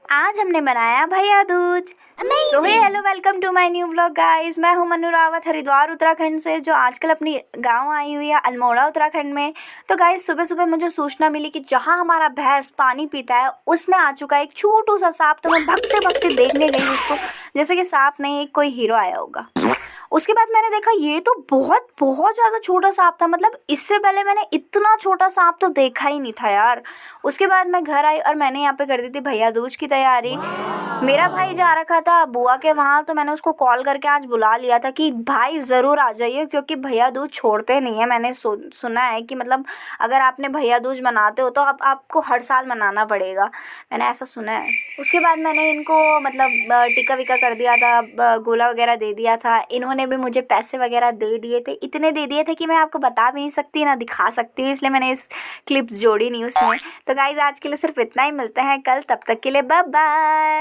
आज हमने बनाया भैया दूज। तो hey hello welcome to my new vlog guys. मैं हूं मनु रावत हरिद्वार उत्तराखंड से, जो आजकल अपनी गांव आई हुई है अल्मोड़ा उत्तराखंड में। तो गाइस सुबह सुबह मुझे सूचना मिली कि जहां हमारा भैंस पानी पीता है उसमें आ चुका है एक छोटू सा सांप। तो मैं भगते भगते देखने गई उसको, जैसे कि सांप नहीं एक कोई हीरो आया होगा। उसके बाद मैंने देखा ये तो बहुत बहुत ज़्यादा छोटा सांप था। मतलब इससे पहले मैंने इतना छोटा सांप तो देखा ही नहीं था यार। उसके बाद मैं घर आई और मैंने यहाँ पे कर दी थी भैया दूज की तैयारी। मेरा भाई जा रखा था बुआ के वहाँ, तो मैंने उसको कॉल करके आज बुला लिया था कि भाई ज़रूर आ जाइए, क्योंकि भैया दूज छोड़ते नहीं है। मैंने सुना है कि मतलब अगर आपने भैया दूज मनाते हो तो आपको हर साल मनाना पड़ेगा। मैंने ऐसा सुना है। उसके बाद मैंने इनको मतलब टिक्का विक्का कर दिया था, गोला वगैरह दे दिया था। इन्होंने भी मुझे पैसे वगैरह दे दिए थे, इतने दे दिए थे कि मैं आपको बता भी नहीं सकती ना दिखा सकती हूँ, इसलिए मैंने इस क्लिप्स जोड़ी नहीं उसमें। तो गाइज आज के लिए सिर्फ इतना ही, मिलते हैं कल, तब तक के लिए बाय बाय।